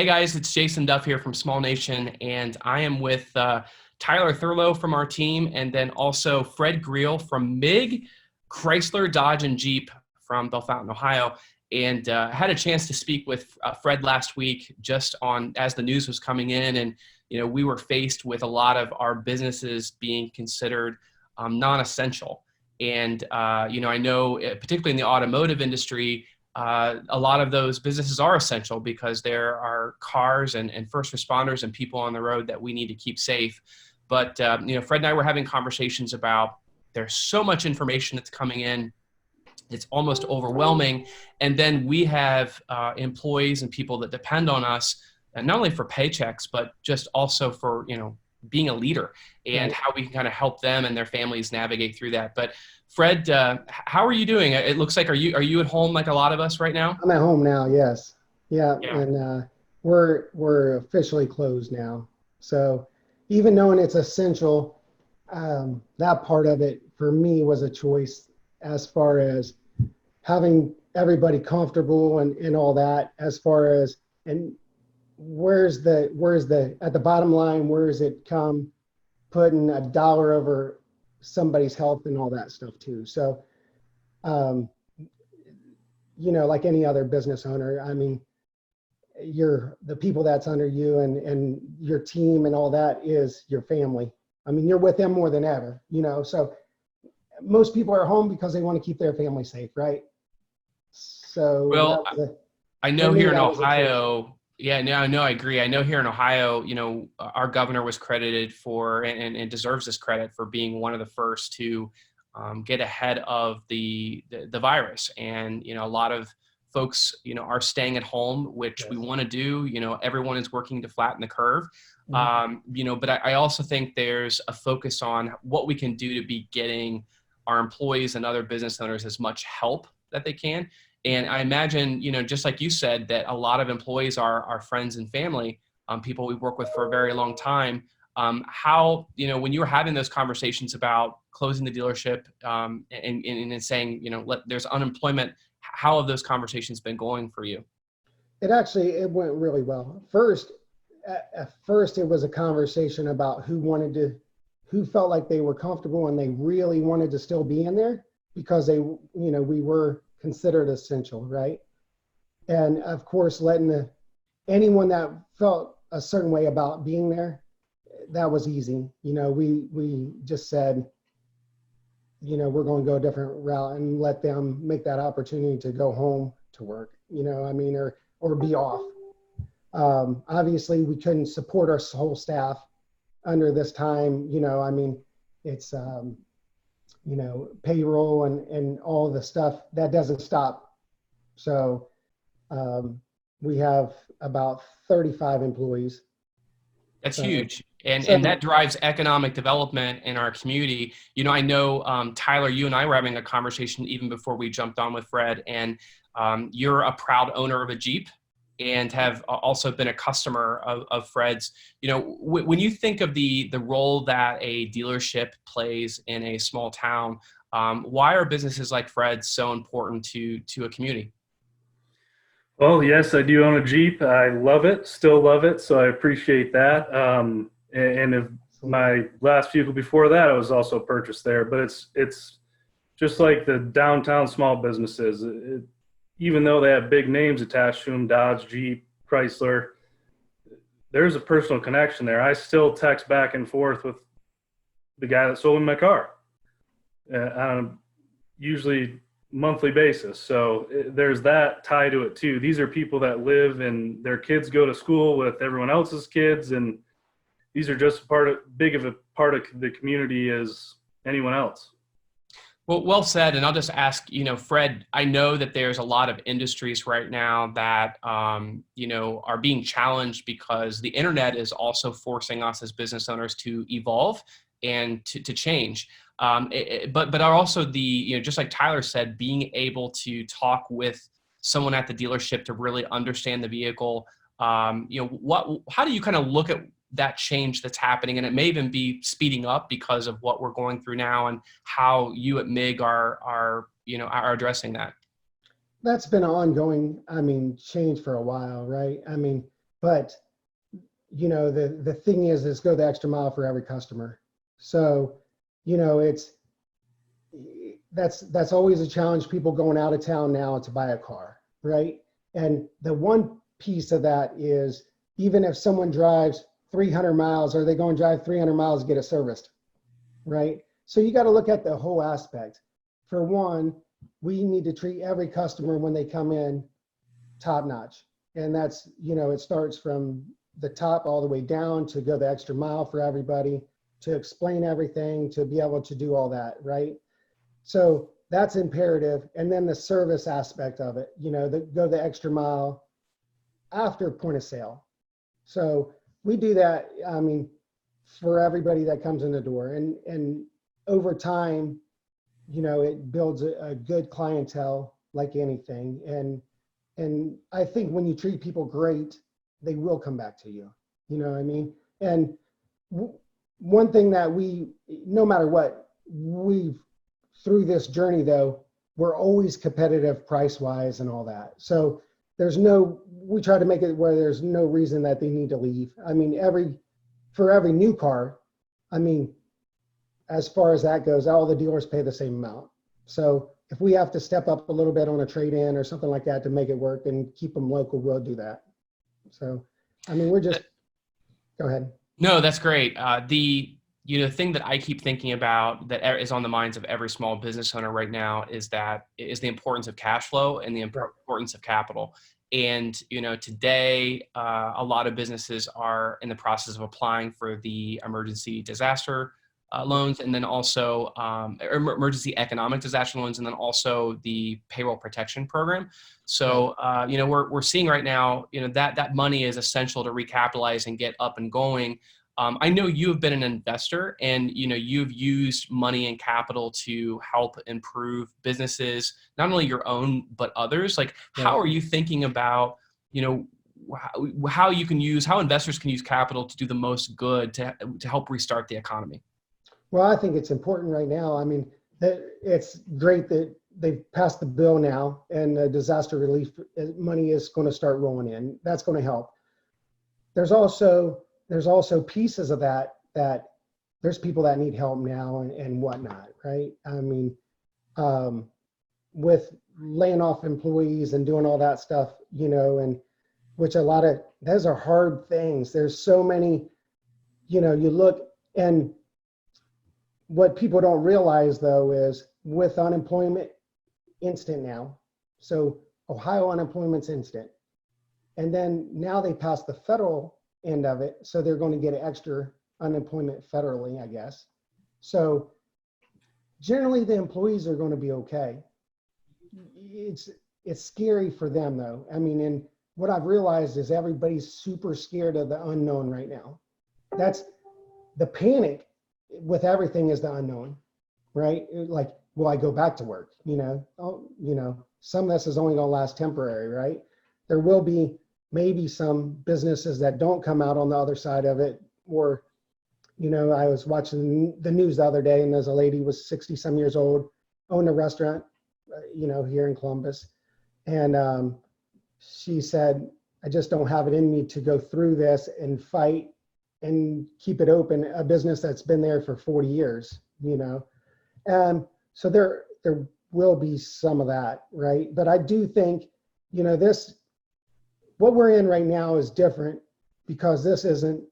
Hey guys, it's Jason Duff here from Small Nation, and I am with Tyler Thurlow from our team, and then also Fred Greil from MIG, Chrysler, Dodge, and Jeep from Bellefontaine, Ohio. And I had a chance to speak with Fred last week just on as the news was coming in, and we were faced with a lot of our businesses being considered non-essential. And I know particularly in the automotive industry, a lot of those businesses are essential because there are cars and first responders and people on the road that we need to keep safe. But, Fred and I were having conversations about there's so much information that's coming in. It's almost overwhelming. And then we have employees and people that depend on us, and not only for paychecks, but just also for, being a leader and Right. how we can kind of help them and their families navigate through that. But Fred, how are you doing? It looks like, are you at home like a lot of us right now? I'm at home now. Yes. Yeah. Yeah. And we're officially closed now. So even knowing it's essential, that part of it for me was a choice as far as having everybody comfortable and all that, as far as, and where's the at the bottom line, where does it come putting a dollar over somebody's health and all that stuff too. So, um, like any other business owner, I mean, the people that's under you and your team and all that is your family. I mean, you're with them more than ever, so most people are home because they want to keep their family safe, right? So Well, I for know me, here in that was a choice. Ohio, yeah, no, I agree. I know here in Ohio, our governor was credited for and deserves this credit for being one of the first to get ahead of the virus. And, a lot of folks, are staying at home, which we Yes. want to do. Everyone is working to flatten the curve. Mhm. But I also think there's a focus on what we can do to be getting our employees and other business owners as much help that they can. And I imagine, just like you said, that a lot of employees are our friends and family, people we work with for a very long time. How, when you were having those conversations about closing the dealership and saying, there's unemployment, how have those conversations been going for you? It went really well. At first, it was a conversation about who felt like they were comfortable and they really wanted to still be in there because we were considered essential, right? And of course, letting anyone that felt a certain way about being there, that was easy. We just said, we're going to go a different route and let them make that opportunity to go home to work, I mean, or be off. Obviously, we couldn't support our whole staff under this time. I mean, it's, payroll and all the stuff that doesn't stop. So we have about 35 employees. That's So, huge. And so that drives economic development in our community. I know, Tyler, you and I were having a conversation even before we jumped on with Fred, and you're a proud owner of a Jeep and have also been a customer of Fred's. When you think of the role that a dealership plays in a small town, why are businesses like Fred's so important to a community? Well, yes, I do own a Jeep. I love it, still love it, so I appreciate that. And if absolutely. my last vehicle before that, I was also purchased there. But it's just like the downtown small businesses. Even though they have big names attached to them, Dodge, Jeep, Chrysler, there's a personal connection there. I still text back and forth with the guy that sold me my car on a usually monthly basis. So there's that tie to it too. These are people that live and their kids go to school with everyone else's kids, and these are just big of a part of the community as anyone else. Well said. And I'll just ask, Fred, I know that there's a lot of industries right now that, are being challenged because the internet is also forcing us as business owners to evolve and to change. But are also just like Tyler said, being able to talk with someone at the dealership to really understand the vehicle. How do you kind of look at that change that's happening? And it may even be speeding up because of what we're going through now and how you at MIG are addressing that. That's been an ongoing, I mean, change for a while, right? I mean, but the thing is go the extra mile for every customer. So, that's always a challenge. People going out of town now to buy a car, right? And the one piece of that is, even if someone drives 300 miles, are they going to drive 300 miles to get it serviced, right? So you got to look at the whole aspect. For one, we need to treat every customer when they come in top notch. And that's, it starts from the top all the way down, to go the extra mile for everybody, to explain everything, to be able to do all that, right? So that's imperative. And then the service aspect of it, go the extra mile after point of sale. So we do that, for everybody that comes in the door. And over time, it builds a good clientele like anything. And I think when you treat people great, they will come back to you. You know what I mean? And one thing that no matter what, through this journey though, we're always competitive price wise and all that. So we try to make it where there's no reason that they need to leave. For every new car, as far as that goes, all the dealers pay the same amount. So if we have to step up a little bit on a trade-in or something like that to make it work and keep them local, we'll do that. So, go ahead. No, that's great. The thing that I keep thinking about that is on the minds of every small business owner right now is the importance of cash flow and the importance of capital. And, today, a lot of businesses are in the process of applying for the emergency disaster loans, and then also emergency economic disaster loans, and then also the payroll protection program. So, we're seeing right now, that money is essential to recapitalize and get up and going. I know you've been an investor, and you've used money and capital to help improve businesses, not only your own but others. Like, how are you thinking about how investors can use capital to do the most good to help restart the economy? Well, I think it's important right now. It's great that they've passed the bill now, and the disaster relief money is going to start rolling in. That's going to help. There's also pieces of that there's people that need help now and whatnot, right? With laying off employees and doing all that stuff, and which those are hard things. There's so many, you look, and what people don't realize though is with unemployment instant now. So Ohio unemployment's instant. And then now they passed the federal end of it. So they're going to get extra unemployment federally, I guess. So generally the employees are going to be okay. It's scary for them though. And what I've realized is everybody's super scared of the unknown right now. That's the panic with everything, is the unknown, right? Like, will I go back to work? Some of this is only going to last temporary, right? There will be maybe some businesses that don't come out on the other side of it. Or, I was watching the news the other day, and there's a lady was 60 some years old, owned a restaurant, here in Columbus. And she said, I just don't have it in me to go through this and fight and keep it open, a business that's been there for 40 years, And so there will be some of that, right? But I do think, what we're in right now is different, because this isn't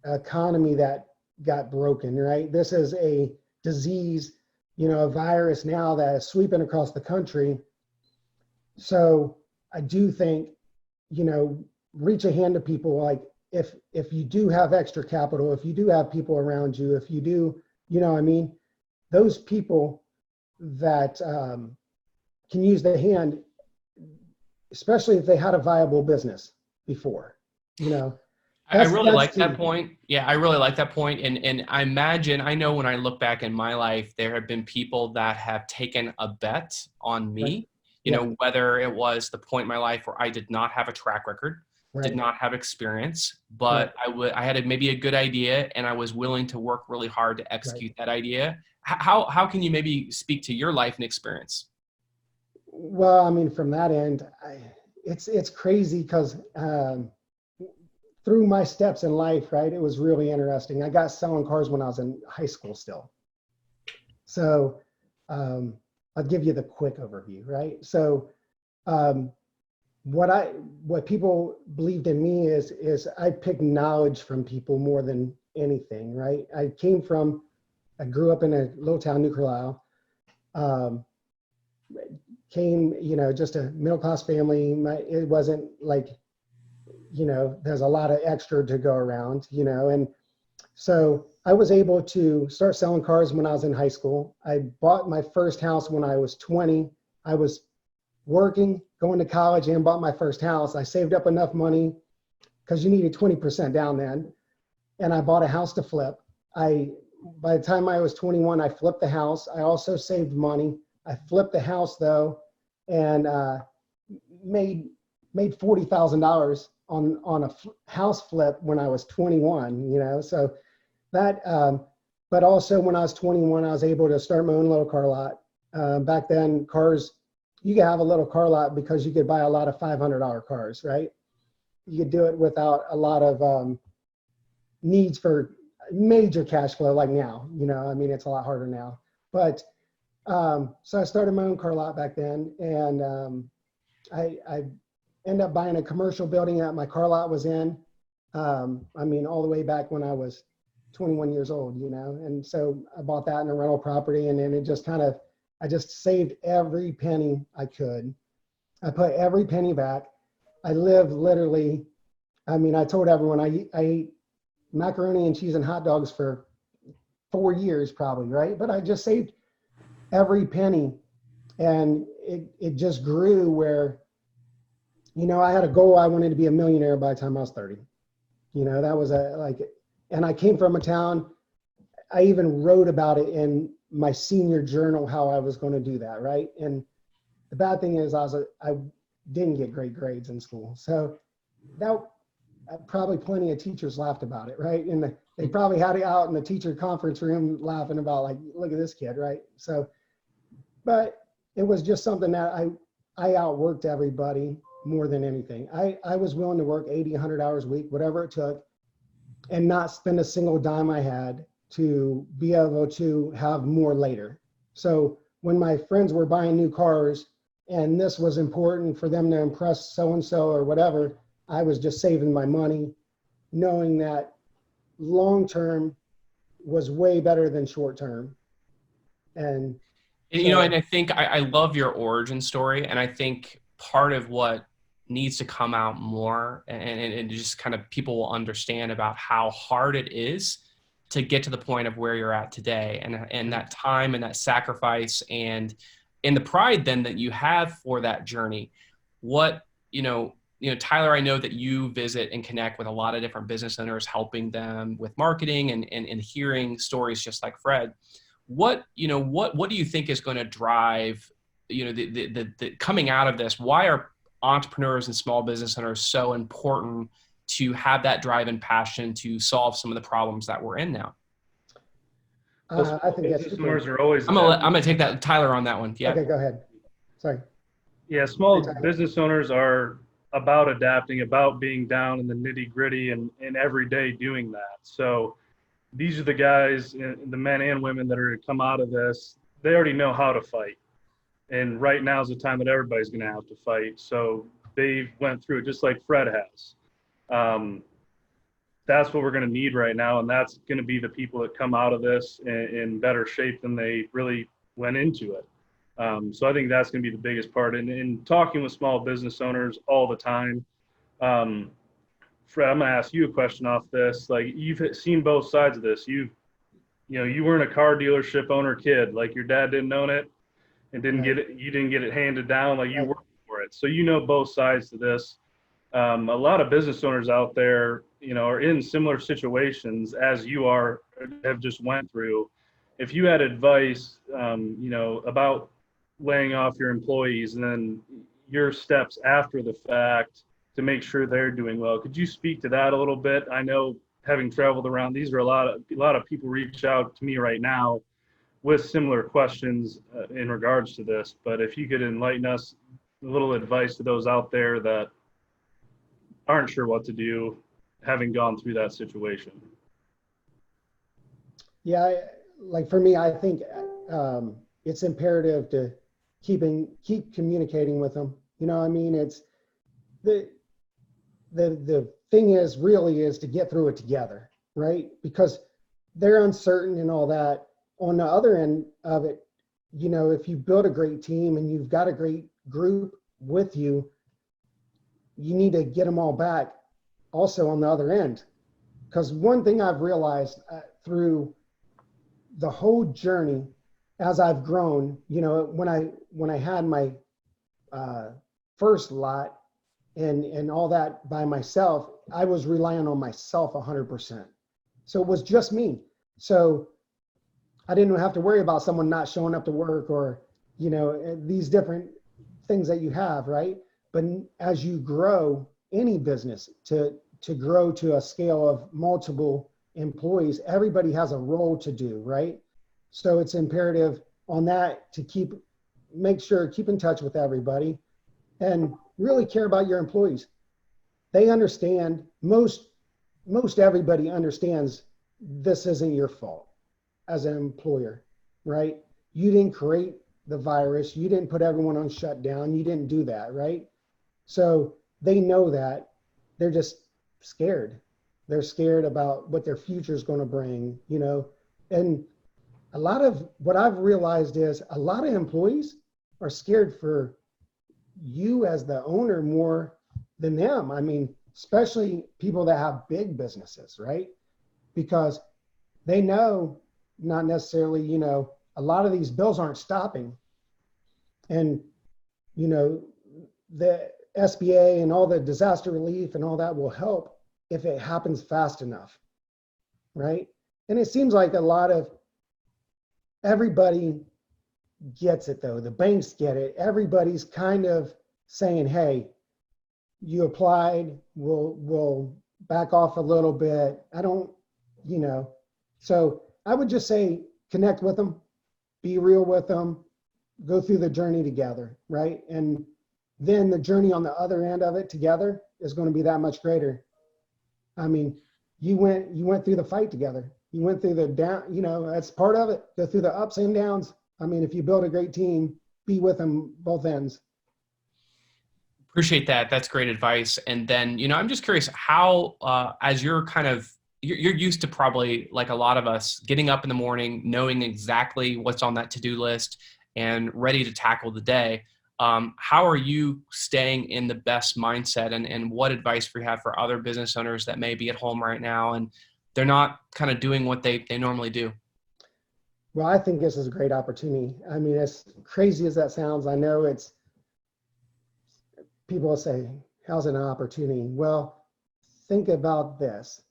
an economy that got broken, right? This is a disease, a virus now that is sweeping across the country. So I do think, reach a hand to people, like, if you do have extra capital, if you do have people around you, if you do, those people that can use the hand, especially if they had a viable business before, I really like that point. Yeah, I really like that point. And I know when I look back in my life, there have been people that have taken a bet on me, whether it was the point in my life where I did not have a track record, did not have experience, but I had maybe a good idea, and I was willing to work really hard to execute that idea. How can you maybe speak to your life and experience? Well, from that end, it's crazy, because through my steps in life, right, it was really interesting. I got selling cars when I was in high school still. So I'll give you the quick overview, right? So um, what people believed in me is I picked knowledge from people more than anything, right? I grew up in a little town, New Carlisle. Um, Came, just a middle class family. It wasn't like, there's a lot of extra to go around, and so I was able to start selling cars when I was in high school. I bought my first house when I was 20. I was working, going to college, and bought my first house. I saved up enough money because you needed 20% down then, and I bought a house to flip. By the time I was 21, I flipped the house. I also saved money. I flipped the house though, and made $40,000 on a house flip when I was 21. So that. But also when I was 21, I was able to start my own little car lot. Back then, cars, you could have a little car lot because you could buy a lot of $500 cars, right? You could do it without a lot of needs for major cash flow like now. I mean, it's a lot harder now. But so I started my own car lot back then, and I ended up buying a commercial building that my car lot was in. I mean, all the way back when I was 21 years old, and so I bought that in a rental property, and then it just I just saved every penny I could. I put every penny back. I lived literally, I mean, I told everyone I ate macaroni and cheese and hot dogs for 4 years probably, right? But I just saved every penny, and it just grew where, I had a goal. I wanted to be a millionaire by the time I was 30. That was and I came from a town, I even wrote about it in my senior journal, how I was going to do that, right? And the bad thing is I didn't get great grades in school. So that probably plenty of teachers laughed about it, right? And they probably had it out in the teacher conference room laughing about like, look at this kid, right? So, but it was just something that I outworked everybody more than anything. I was willing to work 80, 100 hours a week, whatever it took, and not spend a single dime I had to be able to have more later. So when my friends were buying new cars and this was important for them to impress so-and-so or whatever, I was just saving my money, knowing that long-term was way better than short-term. And so, And I think I love your origin story. And I think part of what needs to come out more and just kind of people will understand about how hard it is to get to the point of where you're at today, and that time and that sacrifice and the pride then that you have for that journey. What, Tyler, I know that you visit and connect with a lot of different business owners, helping them with marketing and hearing stories just like Fred. What do you think is going to drive, the coming out of this? Why are entrepreneurs and small business owners so important to have that drive and passion to solve some of the problems that we're in now? I think that's business owners are always. I'm gonna take that Tyler on that one. Yeah. Okay, go ahead. Sorry. Yeah, small business owners are about adapting, about being down in the nitty gritty and every day doing that. So these are the guys, the men and women that are going to come out of this. They already know how to fight. And right now is the time that everybody's going to have to fight. So they went through it just like Fred has. That's what we're going to need right now. And that's going to be the people that come out of this in better shape than they really went into it. So I think that's going to be the biggest part. And in talking with small business owners all the time, Fred, I'm going to ask you a question off this. Like, you've seen both sides of this. You weren't a car dealership owner kid. Like, your dad didn't own it and didn't get it. You didn't get it handed down. Like, you worked for it. So you know both sides to this. A lot of business owners out there, are in similar situations as you have just went through. If you had advice, about laying off your employees and then your steps after the fact to make sure they're doing well, could you speak to that a little bit? I know, having traveled around, these are a lot of people reach out to me right now with similar questions in regards to this. But if you could enlighten us, a little advice to those out there that aren't sure what to do, having gone through that situation. Yeah, like for me, I think it's imperative to keep communicating with them. You know, I mean, it's the the thing is really is to get through it together, right? Because they're uncertain and all that. On the other end of it, you know, if you build a great team and you've got a great group with you, you need to get them all back also on the other end. Because one thing I've realized through the whole journey as I've grown, you know, when I had my first lot and all that by myself, I was relying on myself 100%. So it was just me. So I didn't have to worry about someone not showing up to work or, you know, these different things that you have, right? But as you grow any business to grow to a scale of multiple employees, everybody has a role to do, right? So it's imperative on that to keep in touch with everybody and really care about your employees. They understand, most everybody understands this isn't your fault as an employer, right? You didn't create the virus. You didn't put everyone on shutdown. You didn't do that, right? So they know that. They're just scared. They're scared about what their future is going to bring, you know. And a lot of what I've realized is a lot of employees are scared for you as the owner more than them. I mean, especially people that have big businesses, right? Because they know, not necessarily, you know, a lot of these bills aren't stopping. And, you know, the SBA and all the disaster relief and all that will help if it happens fast enough, right? And it seems like a lot of everybody gets it though. The banks get it. Everybody's kind of saying, hey, you applied, we'll back off a little bit. I don't, you know, so I would just say connect with them, be real with them, go through the journey together, right? And then the journey on the other end of it together is going to be that much greater. I mean, you went through the fight together. You went through the down, you know, that's part of it. Go through the ups and downs. I mean, if you build a great team, be with them both ends. Appreciate that. That's great advice. And then, you know, I'm just curious how, as you're kind of, you're used to probably like a lot of us getting up in the morning, knowing exactly what's on that to-do list and ready to tackle the day. How are you staying in the best mindset, and what advice do you have for other business owners that may be at home right now and they're not kind of doing what they normally do? Well, I think this is a great opportunity. I mean, as crazy as that sounds, I know it's, people will say, how's it an opportunity? Well, think about this.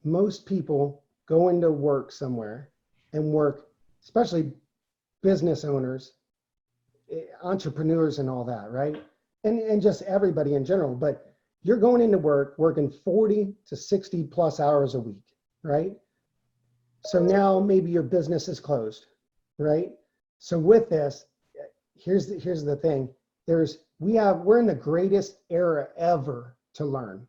Most people go into work somewhere and work, especially business owners, entrepreneurs and all that, right? And just everybody in general, but you're going into work, working 40 to 60 plus hours a week, right? So now maybe your business is closed, right? So with this, here's the thing. We're in the greatest era ever to learn.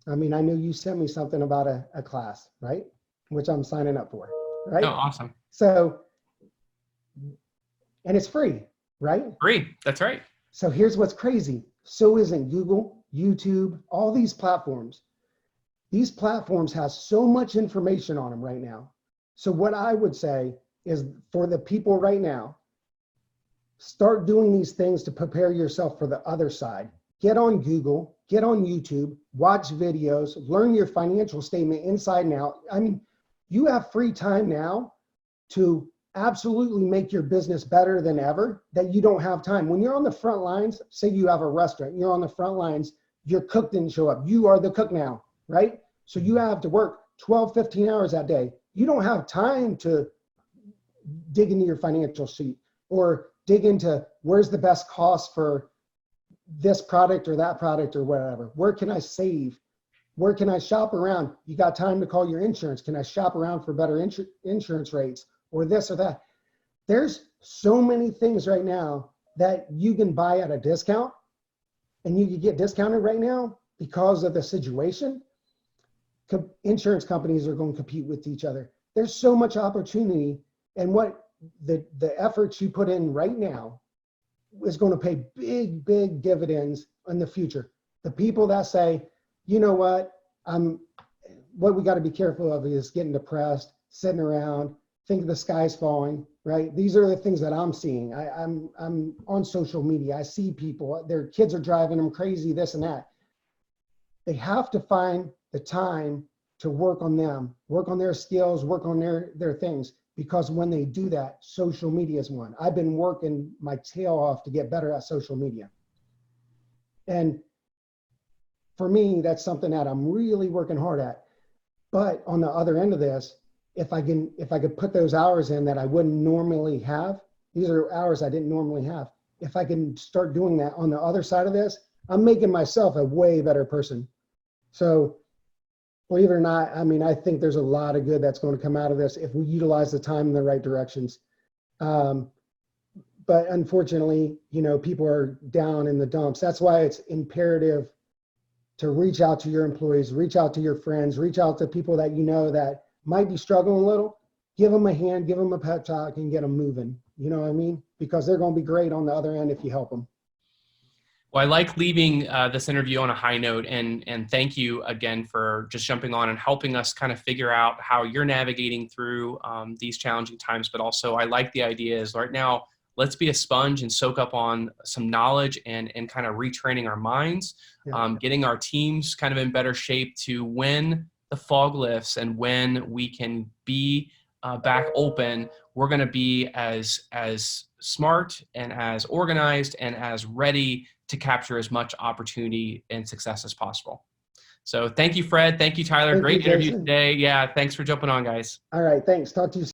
I mean, I know you sent me something about a class, right? Which I'm signing up for, right? Oh, awesome. So, and it's free, right? Free. That's right. So here's what's crazy. So isn't Google, YouTube, all these platforms. These platforms have so much information on them right now. So what I would say is for the people right now, start doing these things to prepare yourself for the other side. Get on Google, get on YouTube, watch videos, learn your financial statement inside and out. I mean, you have free time now to absolutely make your business better than ever that you don't have time. When you're on the front lines, say you have a restaurant, you're on the front lines, your cook didn't show up. You are the cook now, right? So you have to work 12, 15 hours that day. You don't have time to dig into your financial sheet or dig into where's the best cost for this product or that product or whatever. Where can I save? Where can I shop around? You got time to call your insurance. Can I shop around for better insurance rates or this or that? There's so many things right now that you can buy at a discount and you can get discounted right now because of the situation. insurance companies are going to compete with each other. There's so much opportunity, and what the efforts you put in right now is going to pay big dividends in the future. The people that say, you know what, what we got to be careful of is getting depressed, sitting around, think the sky's falling, right? These are the things that I'm seeing. I'm on social media. I see people, their kids are driving them crazy, this and that. They have to find the time to work on them, work on their skills, work on their things. Because when they do that, social media is one. I've been working my tail off to get better at social media. And for me, that's something that I'm really working hard at. But on the other end of this, if I could put those hours in that I wouldn't normally have, these are hours I didn't normally have. If I can start doing that on the other side of this, I'm making myself a way better person. So believe it or not, I mean, I think there's a lot of good that's going to come out of this if we utilize the time in the right directions. But unfortunately, you know, people are down in the dumps. That's why it's imperative to reach out to your employees, reach out to your friends, reach out to people that you know that might be struggling a little. Give them a hand, give them a pep talk, and get them moving. You know what I mean? Because they're going to be great on the other end if you help them. Well, I like leaving this interview on a high note, and thank you again for just jumping on and helping us kind of figure out how you're navigating through these challenging times. But also, I like the idea is right now, let's be a sponge and soak up on some knowledge and kind of retraining our minds, getting our teams kind of in better shape to when the fog lifts and when we can be back open, we're going to be as smart and as organized and as ready to capture as much opportunity and success as possible. So thank you, Fred. Thank you, Tyler. Thank Great you, interview Jason. today. Yeah, thanks for jumping on, guys. All right, thanks. Talk to you soon.